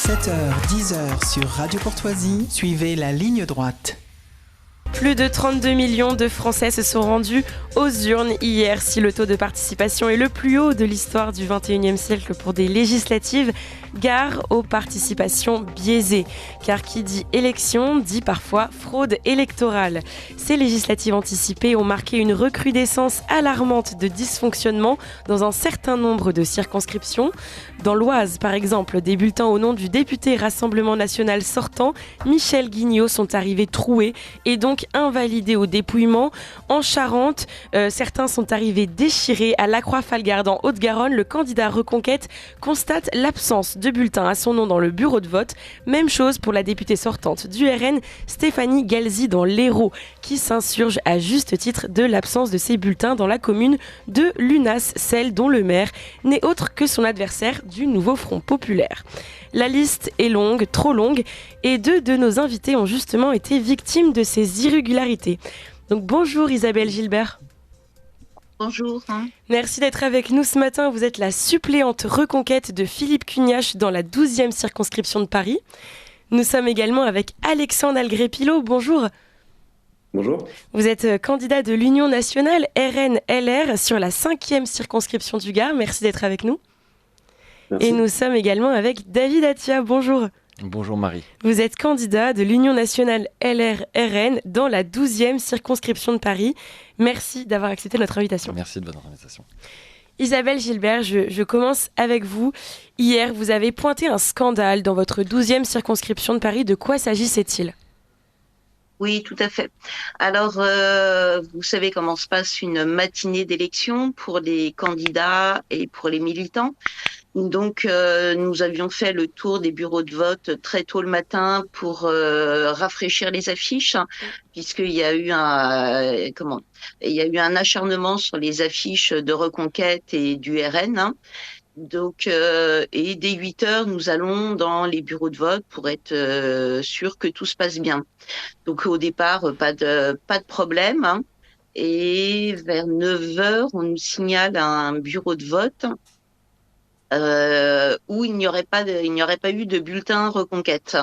7h-10h sur Radio Courtoisie, suivez la ligne droite. Plus de 32 millions de Français se sont rendus aux urnes hier. Si le taux de participation est le plus haut de l'histoire du XXIe siècle pour des législatives, gare aux participations biaisées. Car qui dit élection dit parfois fraude électorale. Ces législatives anticipées ont marqué une recrudescence alarmante de dysfonctionnement dans un certain nombre de circonscriptions. Dans l'Oise, par exemple, des bulletins au nom du député Rassemblement national sortant, Michel Guignot, sont arrivés troués et donc invalidés au dépouillement. En Charente, certains sont arrivés déchirés. À Lacroix-Falgarde, en Haute-Garonne, le candidat Reconquête constate l'absence de bulletins à son nom dans le bureau de vote. Même chose pour la députée sortante du RN, Stéphanie Galzi, dans l'Hérault, qui s'insurge à juste titre de l'absence de ses bulletins dans la commune de Lunas, celle dont le maire n'est autre que son adversaire du nouveau Front populaire. La liste est longue, trop longue, et deux de nos invités ont justement été victimes de ces irrégularités. Donc bonjour Isabelle Gilbert. Bonjour. Merci d'être avec nous ce matin. Vous êtes la suppléante Reconquête de Philippe Cugnache dans la 12e circonscription de Paris. Nous sommes également avec Alexandre Algré-Pilot. Bonjour. Bonjour. Vous êtes candidat de l'Union nationale RN-LR sur la 5e circonscription du Gard. Merci d'être avec nous. Merci. Et nous sommes également avec David Attia. Bonjour. Bonjour Marie. Vous êtes candidat de l'Union nationale LR-RN dans la 12e circonscription de Paris. Merci d'avoir accepté notre invitation. Merci de votre invitation. Isabelle Gilbert, je commence avec vous. Hier, vous avez pointé un scandale dans votre 12e circonscription de Paris. De quoi s'agissait-il ? Oui, tout à fait. Alors, vous savez comment se passe une matinée d'élection pour les candidats et pour les militants. Donc, nous avions fait le tour des bureaux de vote très tôt le matin pour rafraîchir les affiches, puisqu'il y a eu un acharnement sur les affiches de Reconquête et du RN. Donc, et dès 8 heures, nous allons dans les bureaux de vote pour être sûr que tout se passe bien. Donc, au départ, pas de problème. Et vers 9 heures, on nous signale un bureau de vote où il n'y aurait pas eu de bulletin Reconquête.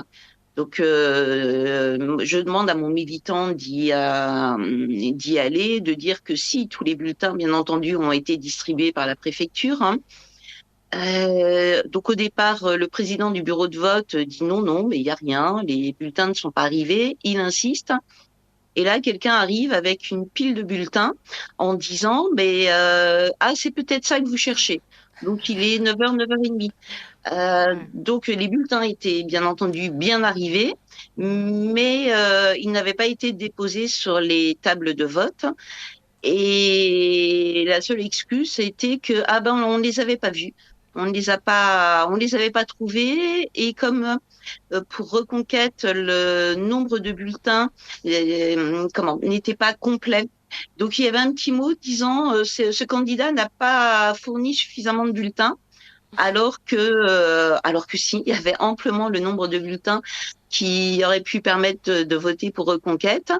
Donc, je demande à mon militant d'y aller, de dire que si tous les bulletins, bien entendu, ont été distribués par la préfecture. Donc au départ, le président du bureau de vote dit non, mais il y a rien, les bulletins ne sont pas arrivés. Il insiste. Et là, quelqu'un arrive avec une pile de bulletins en disant, c'est peut-être ça que vous cherchez. Donc il est 9h, 9h30. Donc les bulletins étaient bien entendu bien arrivés, mais ils n'avaient pas été déposés sur les tables de vote. Et la seule excuse était que on les avait pas vus. On les avait pas trouvés, et comme pour Reconquête, le nombre de bulletins n'était pas complet. Donc il y avait un petit mot disant ce candidat n'a pas fourni suffisamment de bulletins, alors que si, il y avait amplement le nombre de bulletins qui aurait pu permettre de voter pour Reconquête.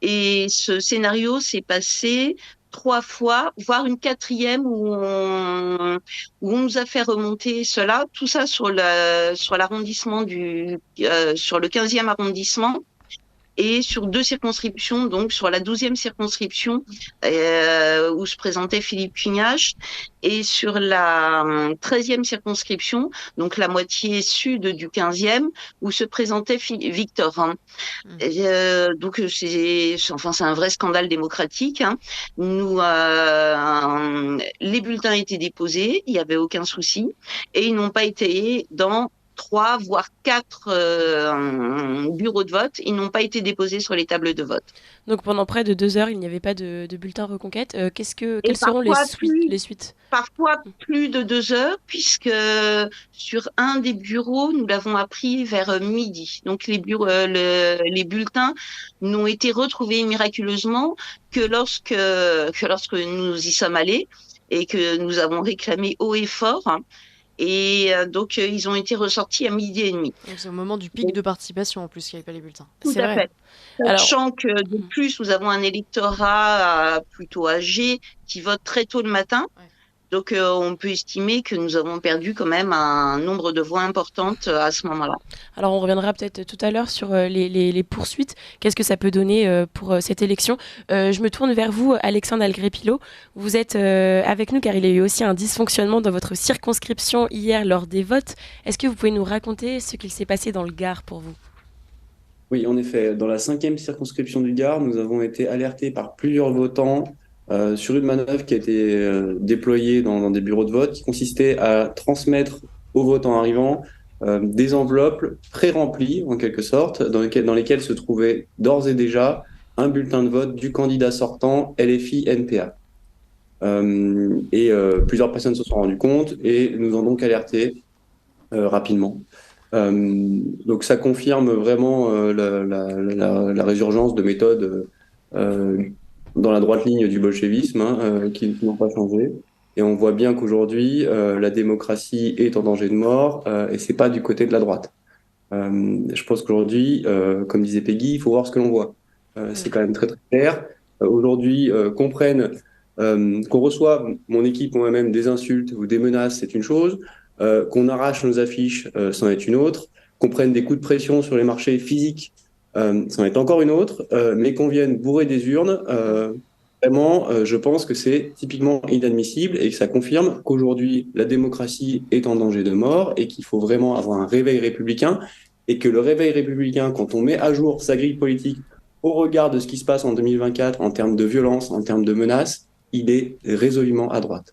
Et ce scénario s'est passé 3 fois, voire une 4e où on nous a fait remonter cela, tout ça sur l'arrondissement sur le 15e arrondissement, et sur 2 circonscriptions, donc sur la 12e circonscription où se présentait Philippe Cugnache, et sur la 13e circonscription, donc la moitié sud du 15e, où se présentait Victor. Donc c'est un vrai scandale démocratique. Nous, les bulletins étaient déposés, il n'y avait aucun souci, et ils n'ont pas été dans 3 voire 4 bureaux de vote, ils n'ont pas été déposés sur les tables de vote. Donc pendant près de 2 heures, il n'y avait pas de bulletin Reconquête. Quelles seront les suites ? Parfois plus de 2 heures, puisque sur un des bureaux, nous l'avons appris vers midi. Donc les bulletins n'ont été retrouvés miraculeusement que lorsque nous y sommes allés et que nous avons réclamé haut et fort. Et donc, ils ont été ressortis à 12h30. Donc, c'est au moment du pic de participation, en plus, qu'il n'y avait pas les bulletins. Tout à fait. Sachant que, de plus, nous avons un électorat plutôt âgé qui vote très tôt le matin. Ouais. Donc, on peut estimer que nous avons perdu quand même un nombre de voix importante à ce moment-là. Alors on reviendra peut-être tout à l'heure sur les poursuites. Qu'est-ce que ça peut donner pour cette élection? Je me tourne vers vous, Alexandre Algré-Pilot. Vous êtes avec nous car il y a eu aussi un dysfonctionnement dans votre circonscription hier lors des votes. Est-ce que vous pouvez nous raconter ce qu'il s'est passé dans le Gard pour vous? Oui, en effet, dans la 5e circonscription du Gard, nous avons été alertés par plusieurs votants sur une manœuvre qui a été déployée dans des bureaux de vote qui consistait à transmettre aux votants arrivants des enveloppes pré-remplies, en quelque sorte, dans lesquelles se trouvait d'ores et déjà un bulletin de vote du candidat sortant LFI-NPA. Plusieurs personnes se sont rendues compte et nous ont donc alertés rapidement. Donc ça confirme vraiment la résurgence de méthodes dans la droite ligne du bolchevisme qui n'ont pas changé. Et on voit bien qu'aujourd'hui, la démocratie est en danger de mort et c'est pas du côté de la droite. Je pense qu'aujourd'hui, comme disait Peggy, il faut voir ce que l'on voit. C'est quand même très très clair. Aujourd'hui, qu'on reçoit, mon équipe ou moi-même, des insultes ou des menaces, c'est une chose. Qu'on arrache nos affiches, c'en est une autre. Qu'on prenne des coups de pression sur les marchés physiques, c'en est encore une autre. Mais qu'on vienne bourrer des urnes, vraiment, je pense que c'est typiquement inadmissible et que ça confirme qu'aujourd'hui, la démocratie est en danger de mort et qu'il faut vraiment avoir un réveil républicain et que le réveil républicain, quand on met à jour sa grille politique au regard de ce qui se passe en 2024 en termes de violence, en termes de menaces, il est résolument à droite.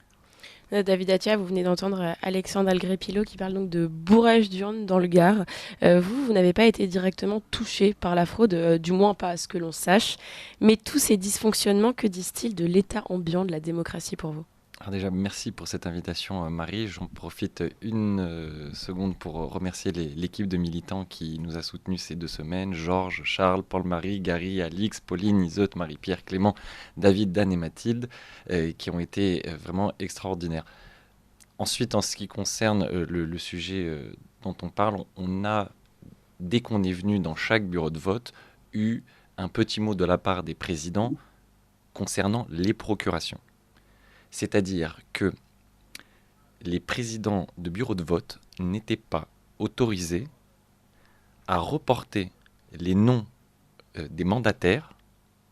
David Atia, vous venez d'entendre Alexandre Algré-Pilot qui parle donc de bourrage d'urnes dans le Gard. Vous n'avez pas été directement touché par la fraude, du moins pas à ce que l'on sache. Mais tous ces dysfonctionnements, que disent-ils de l'état ambiant de la démocratie pour vous? Alors déjà, merci pour cette invitation, Marie. J'en profite une seconde pour remercier l'équipe de militants qui nous a soutenus ces 2 semaines. Georges, Charles, Paul-Marie, Gary, Alix, Pauline, Iseut, Marie-Pierre, Clément, David, Dan et Mathilde, qui ont été vraiment extraordinaires. Ensuite, en ce qui concerne le sujet dont on parle, on a, dès qu'on est venu dans chaque bureau de vote, eu un petit mot de la part des présidents concernant les procurations. C'est-à-dire que les présidents de bureaux de vote n'étaient pas autorisés à reporter les noms des mandataires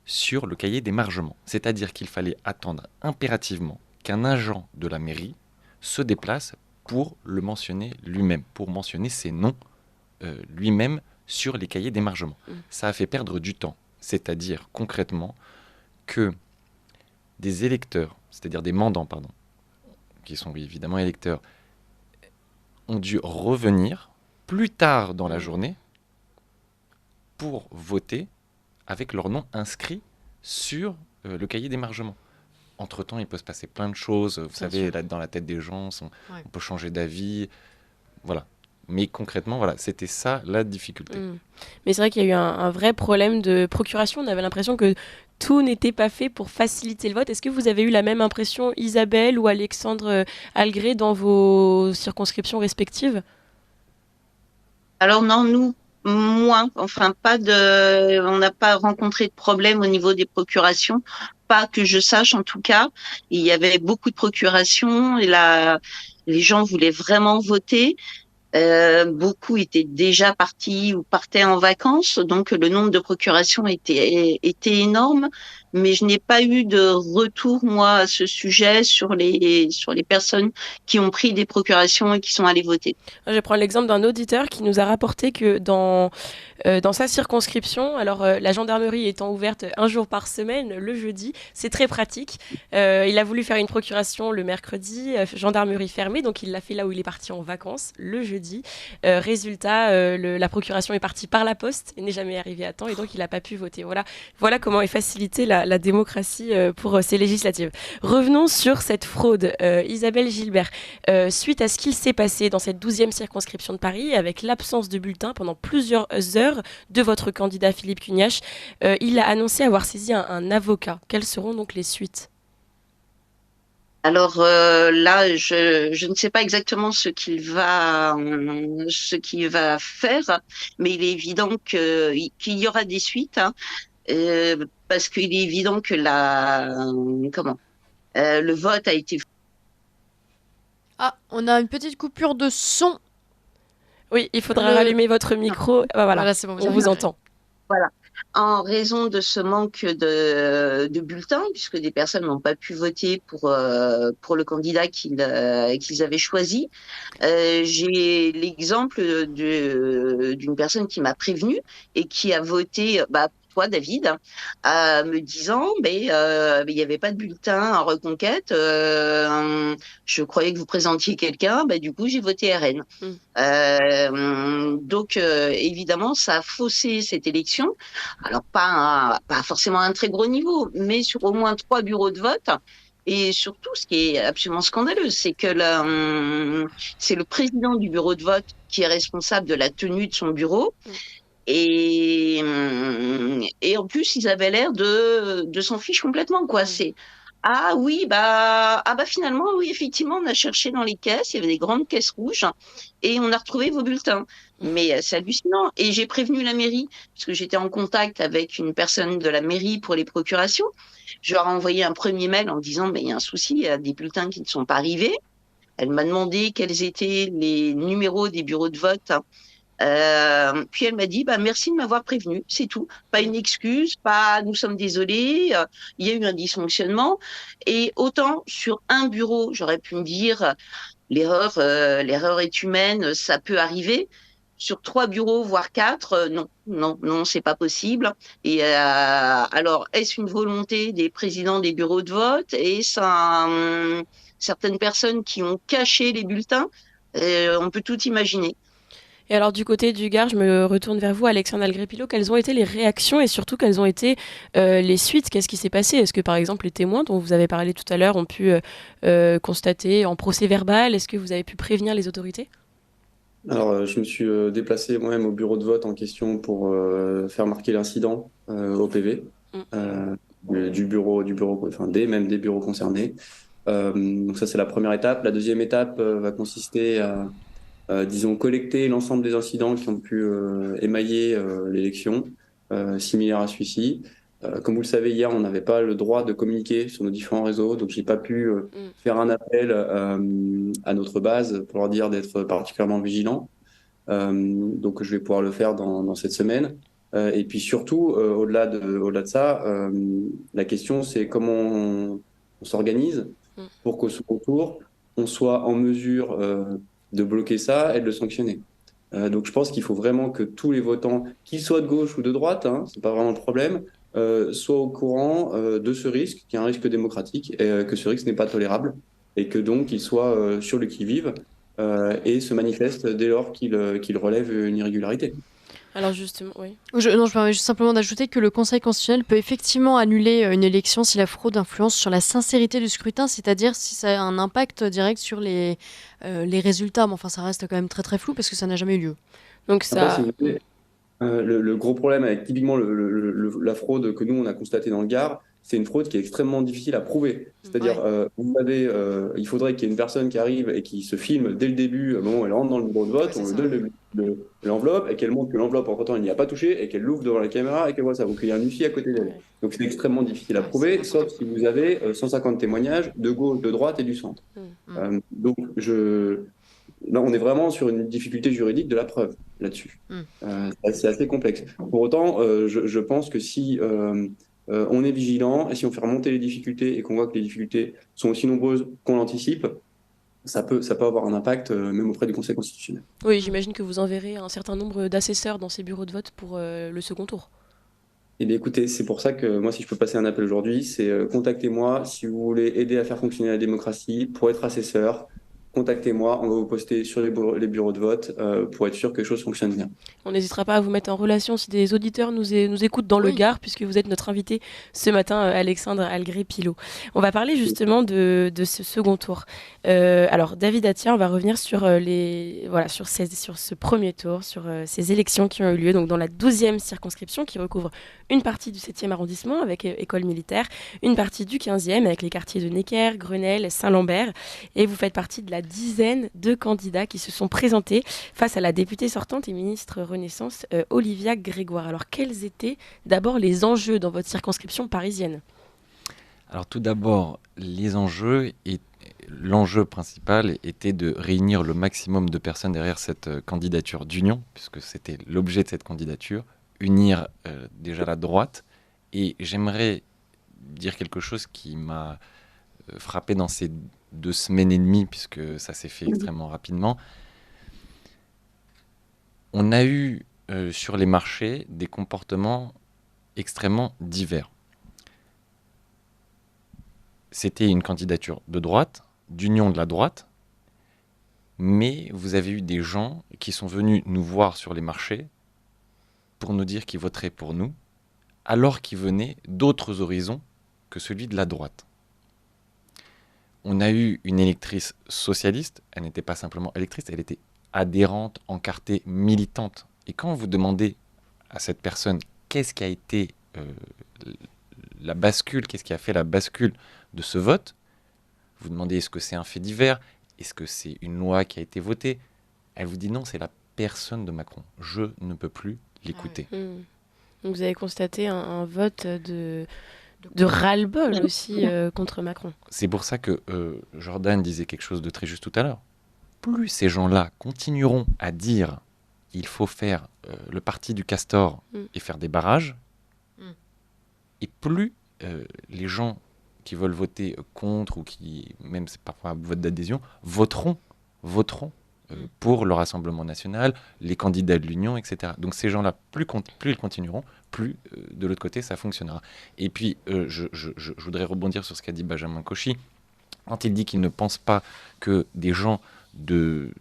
sur le cahier d'émargement. C'est-à-dire qu'il fallait attendre impérativement qu'un agent de la mairie se déplace pour le mentionner lui-même, pour mentionner ses noms lui-même sur les cahiers d'émargement. Ça a fait perdre du temps. C'est-à-dire concrètement que des électeurs, c'est-à-dire des mandants, qui sont évidemment électeurs, ont dû revenir plus tard dans la journée pour voter avec leur nom inscrit sur le cahier d'émargement. Entre-temps, il peut se passer plein de choses. Vous savez, là, dans la tête des gens, on peut changer d'avis. Voilà. Mais concrètement, voilà, c'était ça la difficulté. Mais c'est vrai qu'il y a eu un vrai problème de procuration. On avait l'impression que tout n'était pas fait pour faciliter le vote. Est-ce que vous avez eu la même impression, Isabelle ou Alexandre Algré, dans vos circonscriptions respectives? Alors non, nous, moins. Enfin, on n'a pas rencontré de problème au niveau des procurations. Pas que je sache, en tout cas. Il y avait beaucoup de procurations et les gens voulaient vraiment voter. Beaucoup étaient déjà partis ou partaient en vacances, donc le nombre de procurations était énorme, mais je n'ai pas eu de retour, moi, à ce sujet sur les personnes qui ont pris des procurations et qui sont allées voter. Je vais prendre l'exemple d'un auditeur qui nous a rapporté que dans sa circonscription, alors la gendarmerie étant ouverte un jour par semaine, le jeudi, c'est très pratique. Il a voulu faire une procuration le mercredi, gendarmerie fermée, donc il l'a fait là où il est parti en vacances, le jeudi. Résultat, la procuration est partie par la poste et n'est jamais arrivée à temps et donc il n'a pas pu voter. Voilà comment est facilitée la démocratie pour ces législatives. Revenons sur cette fraude. Isabelle Gilbert, suite à ce qu'il s'est passé dans cette 12e circonscription de Paris, avec l'absence de bulletin pendant plusieurs heures de votre candidat Philippe Cugnache, il a annoncé avoir saisi un avocat. Quelles seront donc les suites? Alors là, je ne sais pas exactement ce qu'il va faire, mais il est évident qu'il y aura des suites, hein, parce qu'il est évident que le vote a été Ah, on a une petite coupure de son. Oui, il faudra rallumer votre micro. Ah, voilà, Voilà, c'est bon. on vous entend. Voilà. En raison de ce manque de bulletins, puisque des personnes n'ont pas pu voter pour le candidat qu'ils avaient choisi, j'ai l'exemple d'une personne qui m'a prévenu et qui a voté, pour toi, David, me disant, mais il n'y avait pas de bulletin en Reconquête. Je croyais que vous présentiez quelqu'un. Du coup, j'ai voté RN. Mm. Donc, évidemment, ça a faussé cette élection. Alors, pas forcément à un très gros niveau, mais sur au moins 3 bureaux de vote. Et surtout, ce qui est absolument scandaleux, c'est que c'est le président du bureau de vote qui est responsable de la tenue de son bureau. Et en plus, ils avaient l'air de s'en fiche complètement, quoi. C'est ah oui, finalement, oui, effectivement, on a cherché dans les caisses, il y avait des grandes caisses rouges et on a retrouvé vos bulletins. Mais c'est hallucinant. Et j'ai prévenu la mairie, parce que j'étais en contact avec une personne de la mairie pour les procurations. Je leur ai envoyé un premier mail en disant, mais il y a un souci, il y a des bulletins qui ne sont pas arrivés. Elle m'a demandé quels étaient les numéros des bureaux de vote. Puis elle m'a dit, merci de m'avoir prévenu, c'est tout. Pas une excuse, pas nous sommes désolés, il y a eu un dysfonctionnement. Et autant sur un bureau, j'aurais pu me dire, l'erreur est humaine, ça peut arriver. Sur 3 bureaux, voire 4, non, c'est pas possible. Et alors, est-ce une volonté des présidents des bureaux de vote? Et ça, certaines personnes qui ont caché les bulletins? On peut tout imaginer. Et alors du côté du Gard, je me retourne vers vous, Alexandre Algrépilo. Quelles ont été les réactions et surtout quelles ont été les suites? Qu'est-ce qui s'est passé? Est-ce que par exemple les témoins dont vous avez parlé tout à l'heure ont pu constater en procès verbal? Est-ce que vous avez pu prévenir les autorités? Alors, je me suis déplacé moi-même au bureau de vote en question pour faire marquer l'incident au PV du bureau, enfin même des bureaux concernés. Donc ça, c'est la première étape. La deuxième étape va consister à, disons, collecter l'ensemble des incidents qui ont pu émailler l'élection, similaire à celui-ci. Comme vous le savez, hier, on n'avait pas le droit de communiquer sur nos différents réseaux, donc j'ai pas pu faire un appel à notre base pour leur dire d'être particulièrement vigilants. Donc je vais pouvoir le faire dans cette semaine. Et puis surtout, au-delà de ça, la question c'est comment on s'organise pour qu'au second tour, on soit en mesure de bloquer ça et de le sanctionner. Donc je pense qu'il faut vraiment que tous les votants, qu'ils soient de gauche ou de droite, c'est pas vraiment le problème, soient au courant de ce risque, qui est un risque démocratique, et que ce risque n'est pas tolérable, et que donc ils soient sur le qui-vive et se manifestent dès lors qu'ils relèvent une irrégularité. Alors justement, oui. Je me permets juste simplement d'ajouter que le Conseil constitutionnel peut effectivement annuler une élection si la fraude influence sur la sincérité du scrutin, c'est-à-dire si ça a un impact direct sur les résultats. Mais enfin, ça reste quand même très très flou parce que ça n'a jamais eu lieu. Donc ça... Après, si vous voulez, le gros problème avec typiquement la fraude que nous, on a constatée dans le Gard, c'est une fraude qui est extrêmement difficile à prouver. C'est-à-dire, vous savez, il faudrait qu'il y ait une personne qui arrive et qui se filme dès le début, au moment où elle rentre dans le bureau de vote, on lui donne l'enveloppe et qu'elle montre que l'enveloppe, entre-temps, elle n'y a pas touché et qu'elle l'ouvre devant la caméra et qu'elle voit ça. Donc, il y a un huissier à côté d'elle. Donc, c'est extrêmement difficile à prouver, sauf si vous avez 150 témoignages de gauche, de droite et du centre. Donc, là, on est vraiment sur une difficulté juridique de la preuve là-dessus. C'est assez complexe. Pour autant, je pense que si on est vigilant et si on fait remonter les difficultés et qu'on voit que les difficultés sont aussi nombreuses qu'on l'anticipe, ça peut avoir un impact même auprès du Conseil constitutionnel. Oui, j'imagine que vous enverrez un certain nombre d'assesseurs dans ces bureaux de vote pour le second tour. Eh bien, écoutez, c'est pour ça que moi, si je peux passer un appel aujourd'hui, c'est contactez-moi si vous voulez aider à faire fonctionner la démocratie pour être assesseur. Contactez-moi, on va vous poster sur les bureaux de vote pour être sûr que les choses fonctionnent bien. On n'hésitera pas à vous mettre en relation si des auditeurs nous écoutent dans le Gard, puisque vous êtes notre invité ce matin, Alexandre Algrépilo. On va parler justement de ce second tour. Alors, David Atia, on va revenir sur ce premier tour, sur ces élections qui ont eu lieu donc dans la 12e circonscription qui recouvre une partie du 7e arrondissement avec école militaire, une partie du 15e avec les quartiers de Necker, Grenelle, Saint-Lambert. Et vous faites partie de la dizaine de candidats qui se sont présentés face à la députée sortante et ministre Renaissance Olivia Grégoire. Alors quels étaient d'abord les enjeux dans votre circonscription parisienne ? Alors tout d'abord, les enjeux l'enjeu principal était de réunir le maximum de personnes derrière cette candidature d'union, puisque c'était l'objet de cette candidature, unir déjà la droite. Et j'aimerais dire quelque chose qui m'a frappé dans ces 2 semaines et demie, puisque ça s'est fait extrêmement rapidement. On a eu sur les marchés des comportements extrêmement divers. C'était une candidature de droite, d'union de la droite, mais vous avez eu des gens qui sont venus nous voir sur les marchés pour nous dire qu'ils voteraient pour nous, alors qu'ils venaient d'autres horizons que celui de la droite. On a eu une électrice socialiste, elle n'était pas simplement électrice, elle était adhérente, encartée, militante. Et quand vous demandez à cette personne qu'est-ce qui a été la bascule, qu'est-ce qui a fait la bascule de ce vote, vous demandez est-ce que c'est un fait divers, est-ce que c'est une loi qui a été votée, elle vous dit non, c'est la personne de Macron. Je ne peux plus l'écouter. Donc vous avez constaté un vote de ras-le-bol aussi contre Macron. C'est pour ça que Jordan disait quelque chose de très juste tout à l'heure. Plus ces gens-là continueront à dire il faut faire le parti du castor et faire des barrages, et plus les gens qui veulent voter contre ou qui, même c'est parfois un vote d'adhésion, voteront pour le Rassemblement national, les candidats de l'Union, etc. Donc ces gens-là, plus ils continueront, plus de l'autre côté ça fonctionnera. Et puis je voudrais rebondir sur ce qu'a dit Benjamin Cauchy, quand il dit qu'il ne pense pas que des gens de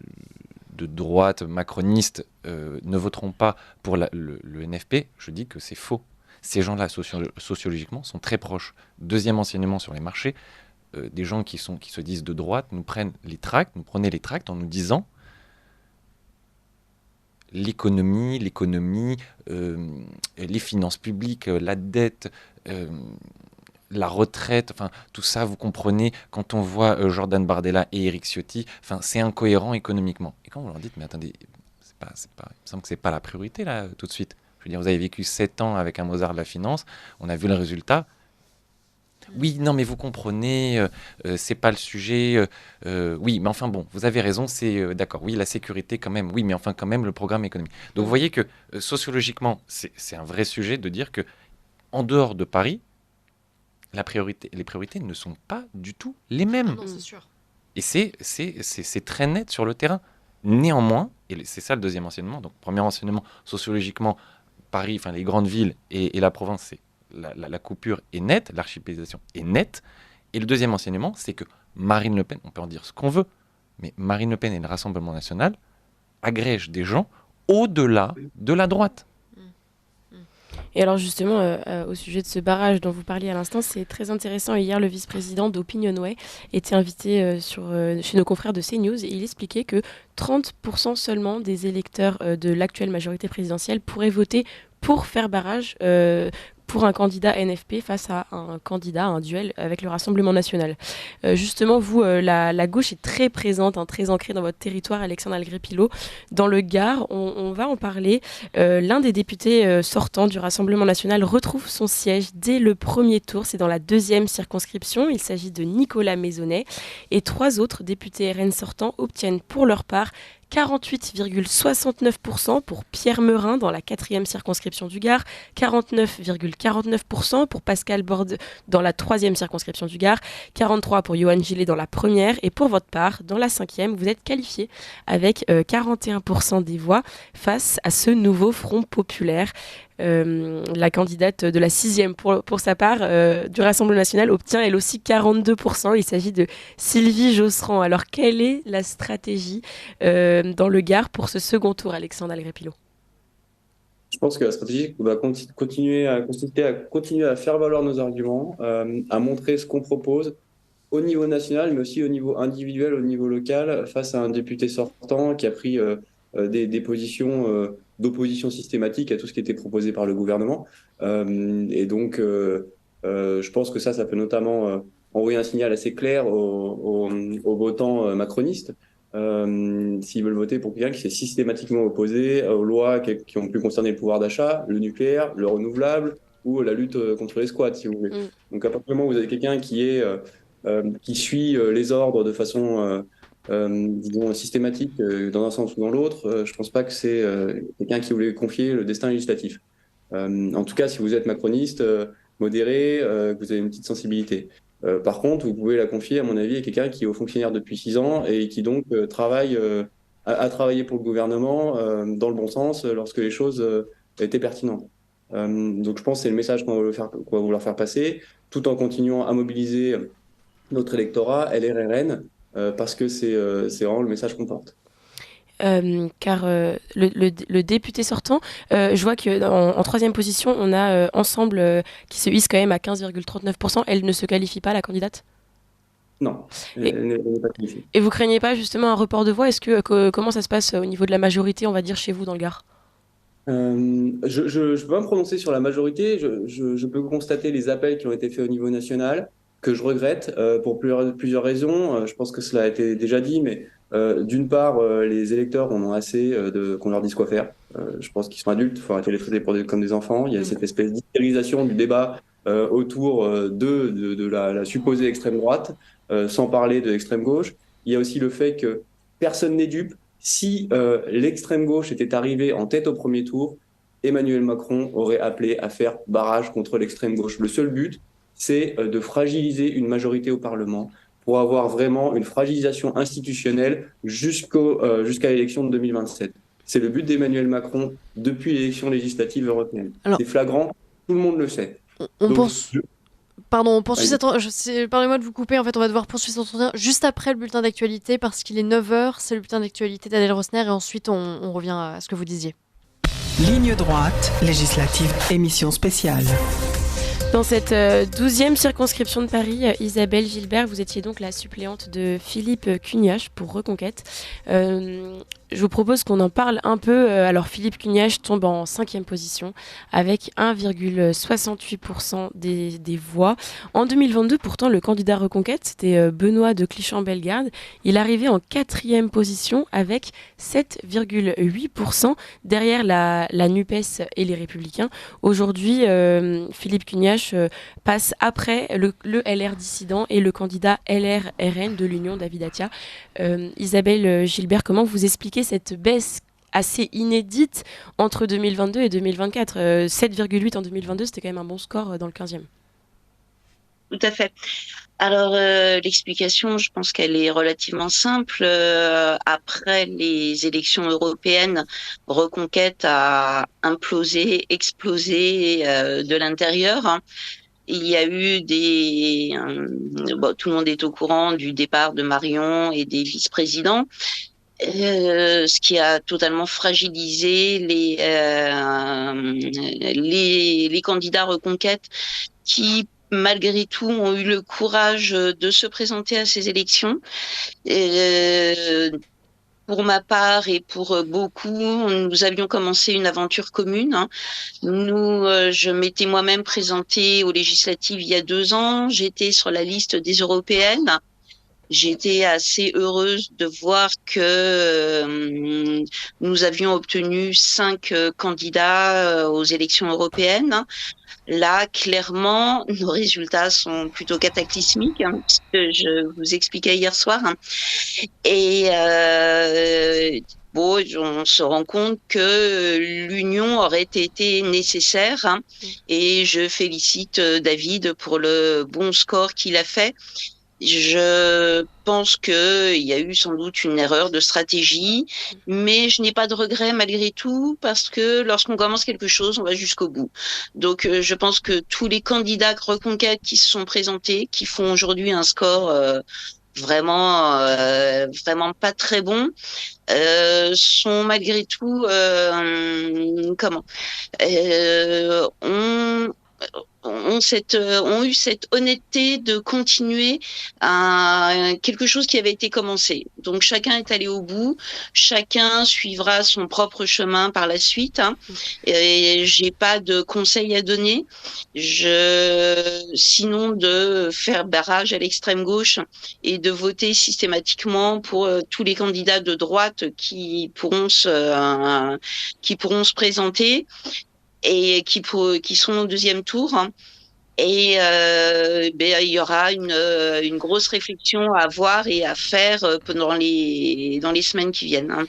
droite macroniste ne voteront pas pour le NFP, je dis que c'est faux. Ces gens-là, sociologiquement, sont très proches. Deuxième enseignement sur les marchés, des gens qui se disent de droite nous prenaient les tracts en nous disant l'économie, les finances publiques, la dette, la retraite, enfin tout ça, vous comprenez, quand on voit Jordan Bardella et Éric Ciotti, enfin c'est incohérent économiquement. Et quand vous leur dites, mais attendez, il me semble que c'est pas la priorité là tout de suite. Je veux dire, vous avez vécu 7 ans avec un Mozart de la finance, on a vu le résultat. Oui, non, mais vous comprenez, c'est pas le sujet. Oui, mais enfin bon, vous avez raison, c'est d'accord. Oui, la sécurité quand même. Oui, mais enfin quand même le programme économique. Donc vous voyez que sociologiquement, c'est un vrai sujet de dire que en dehors de Paris, les priorités ne sont pas du tout les mêmes. Non, c'est sûr. Et c'est très net sur le terrain. Néanmoins, et c'est ça le deuxième enseignement. Donc premier enseignement, sociologiquement, Paris, enfin les grandes villes et la province, c'est la coupure est nette, l'archipélisation est nette. Et le deuxième enseignement, c'est que Marine Le Pen, on peut en dire ce qu'on veut, mais Marine Le Pen et le Rassemblement national agrègent des gens au-delà de la droite. Et alors justement, au sujet de ce barrage dont vous parliez à l'instant, c'est très intéressant. Hier, le vice-président d'Opinionway était invité chez nos confrères de CNews et il expliquait que 30% seulement des électeurs de l'actuelle majorité présidentielle pourraient voter pour faire barrage pour un candidat NFP face à un duel avec le Rassemblement national. Justement, vous, la gauche est très présente, très ancrée dans votre territoire, Alexandre Algré-Pilot. Dans le Gard, on va en parler. L'un des députés sortants du Rassemblement national retrouve son siège dès le premier tour. C'est dans la 2e circonscription. Il s'agit de Nicolas Maisonnet. Et 3 autres députés RN sortants obtiennent pour leur part 48,69% pour Pierre Meurin dans la 4e circonscription du Gard, 49,49% pour Pascal Borde dans la 3e circonscription du Gard, 43% pour Johan Gillet dans la 1re et pour votre part, dans la 5e, vous êtes qualifié avec 41% des voix face à ce nouveau Front populaire. La candidate de la 6e pour sa part du Rassemblement national obtient elle aussi 42%. Il s'agit de Sylvie Josserand. Alors quelle est la stratégie dans le Gard pour ce second tour, Alexandre Algré-Pilot? Je pense que la stratégie va continuer à faire valoir nos arguments, à montrer ce qu'on propose au niveau national, mais aussi au niveau individuel, au niveau local, face à un député sortant qui a pris des positions d'opposition systématique à tout ce qui était proposé par le gouvernement. Et donc, je pense que ça peut notamment envoyer un signal assez clair aux votants macronistes. S'ils veulent voter pour quelqu'un qui s'est systématiquement opposé aux lois qui ont pu concerner le pouvoir d'achat, le nucléaire, le renouvelable ou la lutte contre les squats, si vous voulez. Donc à partir du moment où vous avez quelqu'un qui est qui suit les ordres de façon, disons, systématique dans un sens ou dans l'autre, je ne pense pas que c'est quelqu'un qui voulait confier le destin législatif. En tout cas, si vous êtes macroniste, modéré, que vous avez une petite sensibilité. Par contre, vous pouvez la confier, à mon avis, à quelqu'un qui est haut fonctionnaire depuis 6 ans et qui donc a travaillé pour le gouvernement dans le bon sens lorsque les choses étaient pertinentes. Donc je pense que c'est le message qu'on va vouloir faire passer, tout en continuant à mobiliser notre électorat, LRRN, parce que c'est vraiment le message qu'on porte. Car le député sortant, je vois qu'en troisième position, on a Ensemble qui se hisse quand même à 15,39%. Elle ne se qualifie pas, la candidate? Non, elle n'est pas qualifiée. Et vous craignez pas justement un report de voix? Comment ça se passe au niveau de la majorité, on va dire, chez vous dans le Gard? Je ne peux pas me prononcer sur la majorité. Je peux constater les appels qui ont été faits au niveau national, que je regrette pour plusieurs raisons. Je pense que cela a été déjà dit, mais d'une part, les électeurs en ont assez qu'on leur dise quoi faire. Je pense qu'ils sont adultes, il faut arrêter de les traiter comme des enfants. Il y a cette espèce d'hystérisation du débat autour de la supposée extrême droite, sans parler de l'extrême gauche. Il y a aussi le fait que personne n'est dupe. Si l'extrême gauche était arrivée en tête au premier tour, Emmanuel Macron aurait appelé à faire barrage contre l'extrême gauche. Le seul but, c'est de fragiliser une majorité au Parlement pour avoir vraiment une fragilisation institutionnelle jusqu'à l'élection de 2027. C'est le but d'Emmanuel Macron depuis l'élection législative européenne. C'est flagrant, tout le monde le sait. Pardon, on poursuit pardonnez-moi de vous couper, en fait on va devoir poursuivre cet entretien juste après le bulletin d'actualité parce qu'il est 9h, c'est le bulletin d'actualité d'Adèle Rosner et ensuite on revient à ce que vous disiez. Ligne droite, législative, émission spéciale. Dans cette 12e circonscription de Paris, Isabelle Gilbert, vous étiez donc la suppléante de Philippe Cugnach pour Reconquête. Je vous propose qu'on en parle un peu. Alors Philippe Cugnach tombe en 5e position avec 1,68% des voix. En 2022, pourtant, le candidat Reconquête, c'était Benoît de Clichy-en-Bellegarde. Il arrivait en 4e position avec 7,8% derrière la NUPES et les Républicains. Aujourd'hui, Philippe Cugnach passe après le LR dissident et le candidat LR-RN de l'Union David Atia. Isabelle Gilbert, comment vous expliquez cette baisse assez inédite entre 2022 et 2024? 7,8 en 2022, c'était quand même un bon score dans le 15e. Tout à fait. Alors, l'explication, je pense qu'elle est relativement simple. Après les élections européennes, Reconquête a implosé, explosé de l'intérieur. Il y a eu tout le monde est au courant du départ de Marion et des vice-présidents. Ce qui a totalement fragilisé les candidats Reconquête qui, malgré tout, ont eu le courage de se présenter à ces élections. Pour ma part et pour beaucoup, nous avions commencé une aventure commune. Je m'étais moi-même présentée aux législatives il y a 2 ans. J'étais sur la liste des européennes. J'étais assez heureuse de voir que nous avions obtenu 5 candidats aux élections européennes. Là, clairement, nos résultats sont plutôt cataclysmiques, puisque je vous expliquais hier soir. Et on se rend compte que l'union aurait été nécessaire. Et je félicite David pour le bon score qu'il a fait. Je pense qu'il y a eu sans doute une erreur de stratégie, mais je n'ai pas de regret malgré tout parce que lorsqu'on commence quelque chose, on va jusqu'au bout. Donc, je pense que tous les candidats Reconquête qui se sont présentés, qui font aujourd'hui un score vraiment pas très bon, sont malgré tout ont eu cette honnêteté de continuer à quelque chose qui avait été commencé. Donc chacun est allé au bout, chacun suivra son propre chemin par la suite. Et j'ai pas de conseils à donner. Sinon de faire barrage à l'extrême gauche et de voter systématiquement pour tous les candidats de droite qui pourront se présenter et qui seront au 2e tour. Et il y aura une grosse réflexion à avoir et à faire dans les semaines qui viennent. Hein.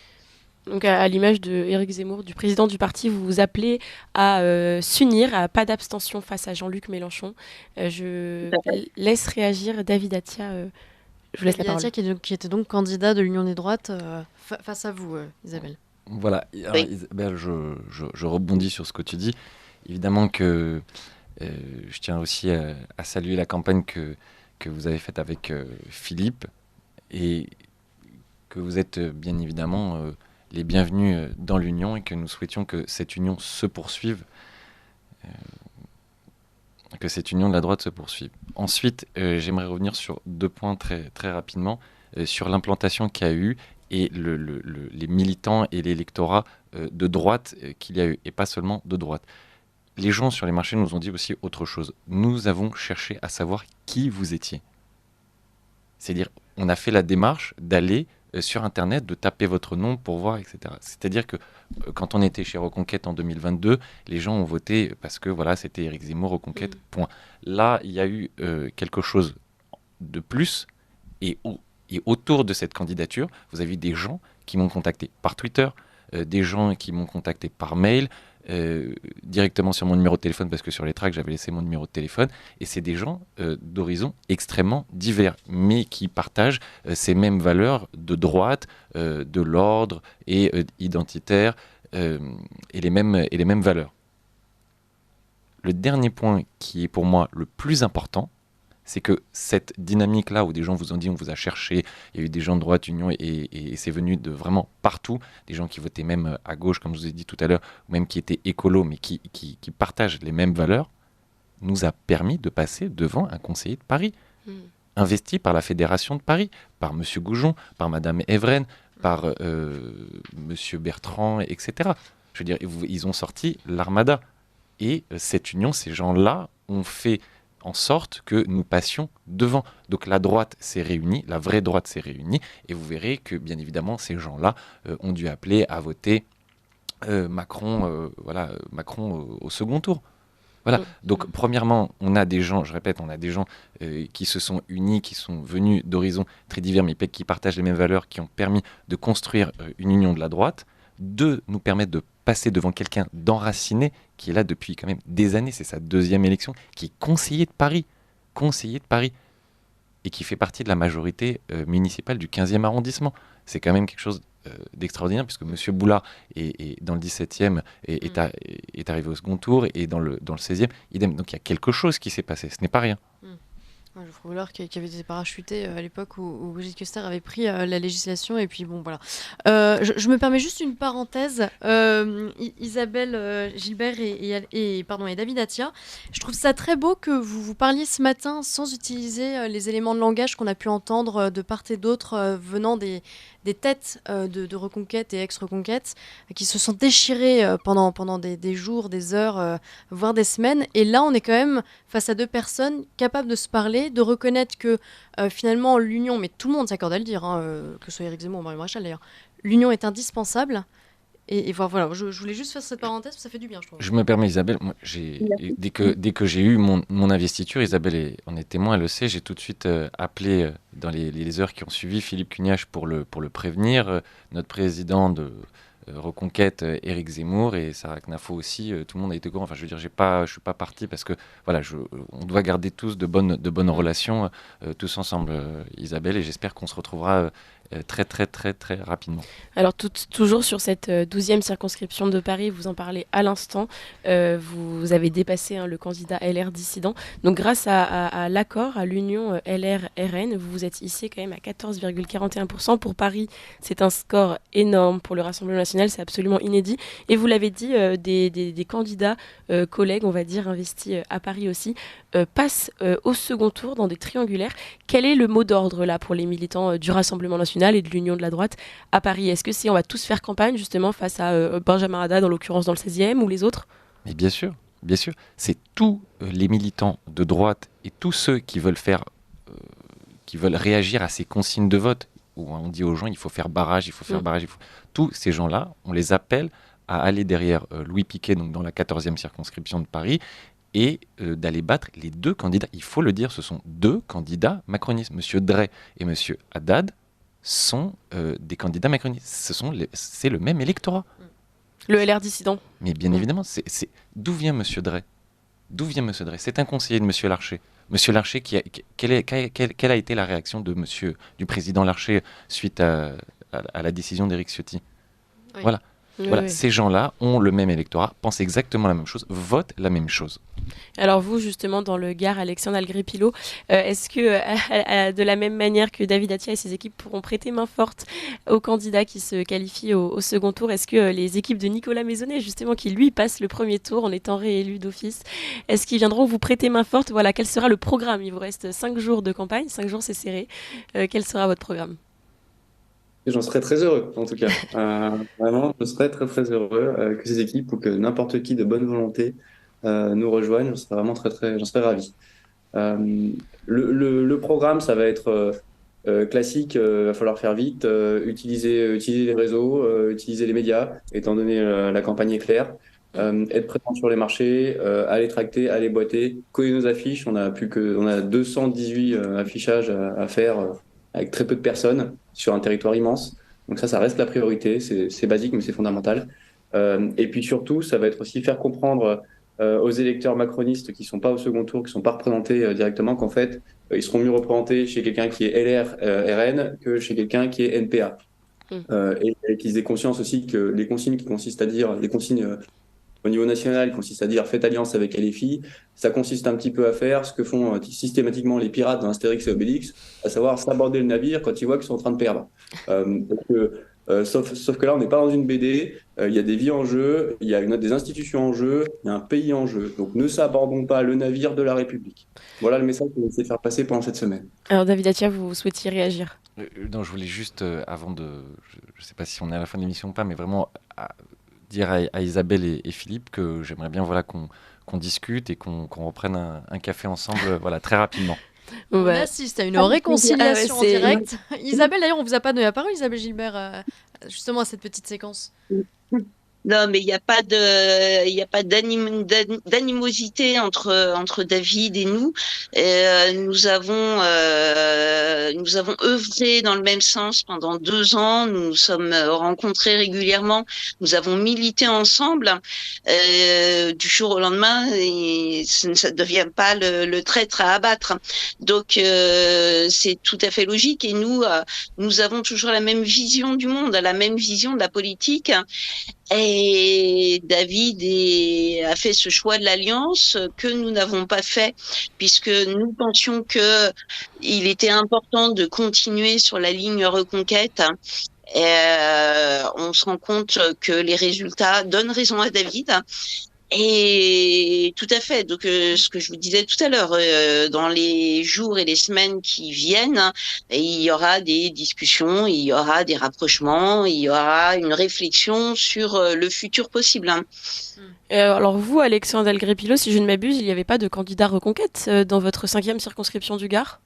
Donc, à l'image de Éric Zemmour, du président du parti, vous vous appelez à s'unir, à pas d'abstention face à Jean-Luc Mélenchon. Je laisse réagir David Atia. Je vous laisse la parole. David Atia qui était donc candidat de l'Union des droites face à vous, Isabelle. Voilà, alors, Oui. Isabelle, je rebondis sur ce que tu dis. Évidemment que je tiens aussi à saluer la campagne que vous avez faite avec Philippe et que vous êtes bien évidemment les bienvenus dans l'Union et que nous souhaitions que cette union se poursuive, que cette union de la droite se poursuive. Ensuite, j'aimerais revenir sur 2 points très, très rapidement, sur l'implantation qu'il y a eu et les militants et l'électorat de droite qu'il y a eu, et pas seulement de droite. Les gens sur les marchés nous ont dit aussi autre chose. Nous avons cherché à savoir qui vous étiez. C'est-à-dire, on a fait la démarche d'aller sur Internet, de taper votre nom pour voir, etc. C'est-à-dire que quand on était chez Reconquête en 2022, les gens ont voté parce que voilà, c'était Éric Zemmour, Reconquête, point. Là, il y a eu quelque chose de plus et autour de cette candidature, vous avez eu des gens qui m'ont contacté par Twitter, des gens qui m'ont contacté par mail, directement sur mon numéro de téléphone parce que sur les tracts j'avais laissé mon numéro de téléphone, et c'est des gens d'horizons extrêmement divers mais qui partagent ces mêmes valeurs de droite, de l'ordre et identitaire, et les mêmes valeurs. Le dernier point qui est pour moi le plus important, c'est que cette dynamique-là où des gens vous ont dit on vous a cherché, il y a eu des gens de droite, Union, et c'est venu de vraiment partout, des gens qui votaient même à gauche, comme je vous ai dit tout à l'heure, ou même qui étaient écolos, mais qui partagent les mêmes valeurs, nous a permis de passer devant un conseiller de Paris, investi par la Fédération de Paris, par M. Goujon, par Mme Evren, par M. Bertrand, etc. Je veux dire, ils ont sorti l'armada. Et cette union, ces gens-là ont fait en sorte que nous passions devant. Donc la droite s'est réunie, la vraie droite s'est réunie, et vous verrez que bien évidemment ces gens-là ont dû appeler à voter Macron au second tour. Voilà. Donc premièrement, on a des gens, je répète, on a des gens qui se sont unis, qui sont venus d'horizons très divers, mais qui partagent les mêmes valeurs, qui ont permis de construire une union de la droite, de nous permettre de passer devant quelqu'un d'enraciné, qui est là depuis quand même des années, c'est sa 2e élection, qui est conseiller de Paris, et qui fait partie de la majorité municipale du 15e arrondissement. C'est quand même quelque chose d'extraordinaire, puisque M. Boulard est dans le 17e, est arrivé au second tour, et dans le 16e, idem. Donc il y a quelque chose qui s'est passé, ce n'est pas rien. Geoffroy Boulard qui avait été parachuté à l'époque où Brigitte Custer avait pris la législation, et puis bon voilà. Je me permets juste une parenthèse. Isabelle Gilbert et David Atia, je trouve ça très beau que vous parliez ce matin sans utiliser les éléments de langage qu'on a pu entendre de part et d'autre venant des têtes de Reconquête et ex-Reconquête qui se sont déchirées pendant des jours, des heures, voire des semaines. Et là, on est quand même face à 2 personnes capables de se parler, de reconnaître que finalement l'union, mais tout le monde s'accorde à le dire, que ce soit Éric Zemmour ou Marion Maréchal d'ailleurs, l'union est indispensable. Et voilà, je voulais juste faire cette parenthèse, ça fait du bien, je trouve. Je me permets, Isabelle, moi, dès que j'ai eu mon investiture, Isabelle en est témoin, elle le sait, j'ai tout de suite appelé dans les heures qui ont suivi Philippe Cugnache pour le prévenir, notre président de Reconquête, Éric Zemmour, et Sarah Knafo aussi, tout le monde a été au courant. Enfin, je veux dire, je suis pas parti parce que voilà, on doit garder tous de bonnes relations, tous ensemble, Isabelle, et j'espère qu'on se retrouvera très très très très rapidement. Alors toujours sur cette 12e circonscription de Paris, vous en parlez à l'instant, vous avez dépassé le candidat LR dissident. Donc grâce à l'accord, à l'union LR-RN, vous êtes ici quand même à 14,41%. Pour Paris, c'est un score énorme. Pour le Rassemblement national, c'est absolument inédit. Et vous l'avez dit, des candidats, collègues, on va dire, investis à Paris aussi, passent au second tour dans des triangulaires. Quel est le mot d'ordre là pour les militants du Rassemblement national et de l'Union de la droite à Paris? Est-ce que on va tous faire campagne justement face à Benjamin Haddad, en l'occurrence dans le 16e, ou les autres? Mais bien sûr, c'est tous les militants de droite et tous ceux qui veulent réagir à ces consignes de vote, où on dit aux gens il faut faire barrage, tous ces gens-là, on les appelle à aller derrière Louis Piquet, donc dans la 14e circonscription de Paris, et d'aller battre les deux candidats. Il faut le dire, ce sont deux candidats macronistes. Monsieur Drey et Monsieur Haddad sont des candidats macronistes. C'est le même électorat. Le LR dissident. Mais bien évidemment, d'où vient Monsieur Drey? C'est un conseiller de Monsieur Larcher. Monsieur Larcher, quelle a été la réaction du président Larcher suite à la décision d'Éric Ciotti? Oui. Voilà. Voilà, Oui. ces gens-là ont le même électorat, pensent exactement la même chose, votent la même chose. Alors vous, justement, dans le Gard, Alexandre Algré-Pilot, est-ce que, de la même manière que David Attia et ses équipes pourront prêter main forte aux candidats qui se qualifient au second tour, est-ce que les équipes de Nicolas Maisonnet, justement, qui lui passe le premier tour en étant réélu d'office, est-ce qu'ils viendront vous prêter main forte? Voilà, quel sera le programme? Il vous reste 5 jours de campagne, 5 jours c'est serré. Quel sera votre programme? Et j'en serais très heureux, en tout cas. Vraiment, je serais très très heureux que ces équipes ou que n'importe qui de bonne volonté nous rejoigne. Je serais vraiment j'en serais ravi. Le programme, ça va être classique. Il va falloir faire vite, utiliser les réseaux, utiliser les médias, étant donné la campagne est claire. Être présent sur les marchés, aller tracter, aller boiter, coller nos affiches. On a 218 affichages à faire avec très peu de personnes sur un territoire immense. Donc ça reste la priorité. C'est basique, mais c'est fondamental. Et puis surtout, ça va être aussi faire comprendre aux électeurs macronistes qui ne sont pas au second tour, qui ne sont pas représentés directement, qu'en fait, ils seront mieux représentés chez quelqu'un qui est LR, RN que chez quelqu'un qui est NPA. Et qu'ils aient conscience aussi que les consignes qui consistent à dire, les consignes au niveau national, qui consistent à dire faites alliance avec LFI, ça consiste un petit peu à faire ce que font systématiquement les pirates dans Astérix et Obélix, à savoir s'aborder le navire quand ils voient qu'ils sont en train de perdre. Sauf que là, on n'est pas dans une BD, il y a des vies en jeu, il y a des institutions en jeu, il y a un pays en jeu. Donc ne sabordons pas le navire de la République. Voilà le message qu'on essaie de faire passer pendant cette semaine. Alors David Attia, vous souhaitiez réagir? Non, je voulais juste, avant de... Je ne sais pas si on est à la fin de l'émission ou pas, mais vraiment dire à Isabelle et Philippe que j'aimerais bien qu'on discute et qu'on reprenne un café ensemble voilà, très rapidement. On assiste à une réconciliation en c'est- direct. Isabelle, d'ailleurs, on vous a pas donné la parole, Isabelle Gilbert, justement à cette petite séquence. Non, mais il n'y a pas d'animosité entre David et nous. Nous avons œuvré dans le même sens pendant 2 ans. Nous nous sommes rencontrés régulièrement. Nous avons milité ensemble. Du jour au lendemain, et ça ne devient pas le traître à abattre. Donc c'est tout à fait logique. Et nous avons toujours la même vision du monde, la même vision de la politique. Et David a fait ce choix de l'alliance que nous n'avons pas fait, puisque nous pensions que il était important de continuer sur la ligne Reconquête. On se rend compte que les résultats donnent raison à David. Et tout à fait. Donc, ce que je vous disais tout à l'heure, dans les jours et les semaines qui viennent, il y aura des discussions, il y aura des rapprochements, il y aura une réflexion sur le futur possible. Alors vous, Alexandre Algré-Pilot, si je ne m'abuse, il n'y avait pas de candidat Reconquête dans votre 5e circonscription du Gard?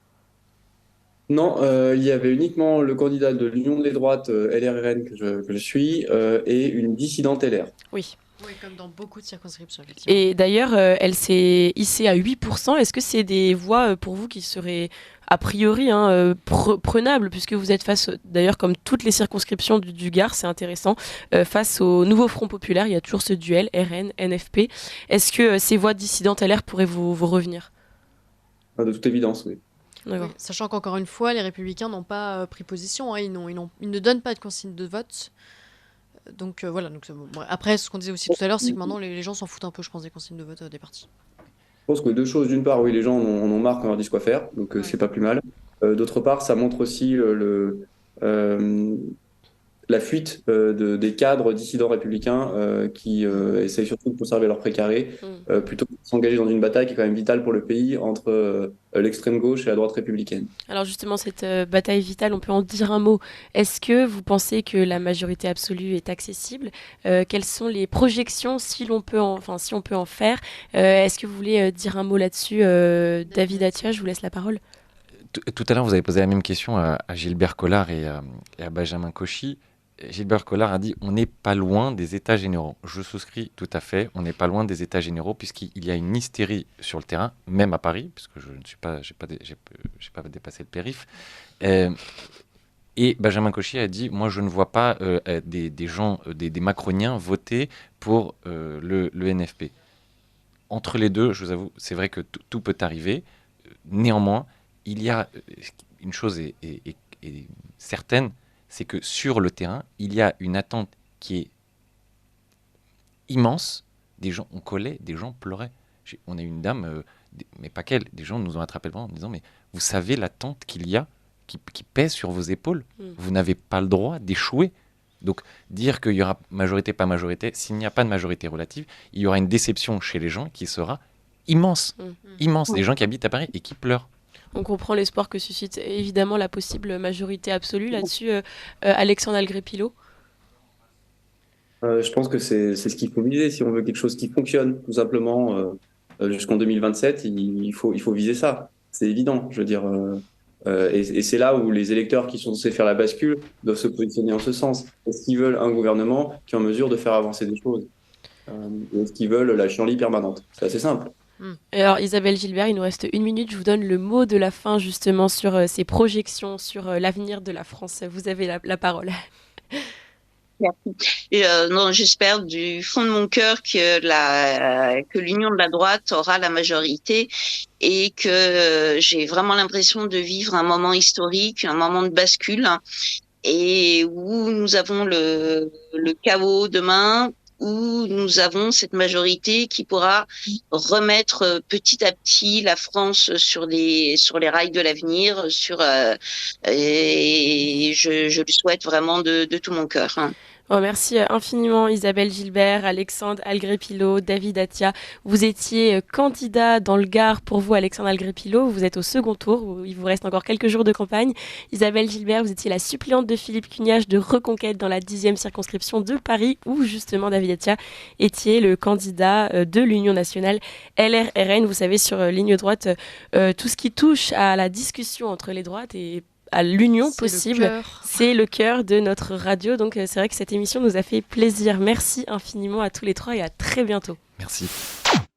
Non, il y avait uniquement le candidat de l'Union des droites, LRRN, que je suis, et une dissidente LR. Oui. Oui, comme dans beaucoup de circonscriptions, effectivement. Et d'ailleurs, elle s'est hissée à 8%. Est-ce que c'est des voix pour vous qui seraient a priori prenables, puisque vous êtes face, d'ailleurs comme toutes les circonscriptions du Gard, c'est intéressant, face au nouveau Front Populaire, il y a toujours ce duel RN, NFP. Est-ce que ces voix dissidentes LR pourraient vous revenir? De toute évidence, oui. Oui, sachant qu'encore une fois, les Républicains n'ont pas pris position, hein, ils ne donnent pas de consigne de vote. Donc voilà. Donc, bon. Après, ce qu'on disait aussi tout à l'heure, c'est que maintenant les gens s'en foutent un peu, je pense, des consignes de vote des partis. Je pense que deux choses. D'une part, oui, les gens en ont marre qu'on leur dise quoi faire, donc Ouais. c'est pas plus mal. D'autre part, ça montre aussi la fuite des cadres dissidents républicains qui essayent surtout de conserver leur précaré, plutôt que de s'engager dans une bataille qui est quand même vitale pour le pays entre l'extrême gauche et la droite républicaine. Alors justement, cette bataille vitale, on peut en dire un mot. Est-ce que vous pensez que la majorité absolue est accessible? Quelles sont les projections, si on peut en faire? Est-ce que vous voulez dire un mot là-dessus, David Attia? Je vous laisse la parole. Tout à l'heure, vous avez posé la même question à Gilbert Collard et à Benjamin Cauchy. Gilbert Collard a dit on n'est pas loin des états généraux. Je souscris tout à fait, on n'est pas loin des états généraux puisqu'il y a une hystérie sur le terrain, même à Paris, puisque je ne suis pas, j'ai pas dépassé le périph'. Et Benjamin Cauchy a dit moi je ne vois pas des gens, des macroniens voter pour le NFP. Entre les deux, je vous avoue, c'est vrai que tout peut arriver. Néanmoins, il y a une chose est certaine, c'est que sur le terrain, il y a une attente qui est immense. Des gens, on collait, des gens pleuraient. On a eu une dame, mais pas qu'elle, des gens nous ont attrapé le bras en disant mais vous savez l'attente qu'il y a, qui pèse sur vos épaules. Vous n'avez pas le droit d'échouer. Donc dire qu'il y aura majorité, pas majorité, s'il n'y a pas de majorité relative, il y aura une déception chez les gens qui sera immense. Immense. Des gens qui habitent à Paris et qui pleurent. On comprend l'espoir que suscite évidemment la possible majorité absolue là-dessus. Alexandre Algrépilo. Je pense que c'est ce qu'il faut viser si on veut quelque chose qui fonctionne, tout simplement. Jusqu'en 2027, il faut viser ça. C'est évident, je veux dire. Et c'est là où les électeurs qui sont censés faire la bascule doivent se positionner en ce sens. Est-ce qu'ils veulent un gouvernement qui est en mesure de faire avancer des choses est-ce qu'ils veulent la chienlit permanente? C'est assez simple. Et alors Isabelle Gilbert, il nous reste 1 minute. Je vous donne le mot de la fin justement sur ces projections, sur l'avenir de la France. Vous avez la parole. Merci. Et non, j'espère du fond de mon cœur que l'union de la droite aura la majorité et que j'ai vraiment l'impression de vivre un moment historique, un moment de bascule, et où nous avons le chaos demain, où nous avons cette majorité qui pourra remettre petit à petit la France sur les rails de l'avenir, et je le souhaite vraiment de tout mon cœur. Bon, merci infiniment Isabelle Gilbert, Alexandre Algrépilo, David Atia. Vous étiez candidat dans le Gard pour vous, Alexandre Algrépilo. Vous êtes au second tour. Il vous reste encore quelques jours de campagne. Isabelle Gilbert, vous étiez la suppléante de Philippe Cugnage de Reconquête dans la 10e circonscription de Paris, où justement David Atia était le candidat de l'Union nationale LR-RN. Vous savez, sur ligne droite, tout ce qui touche à la discussion entre les droites et à l'union possible, c'est le cœur de notre radio. Donc c'est vrai que cette émission nous a fait plaisir. Merci infiniment à tous les trois et à très bientôt. Merci.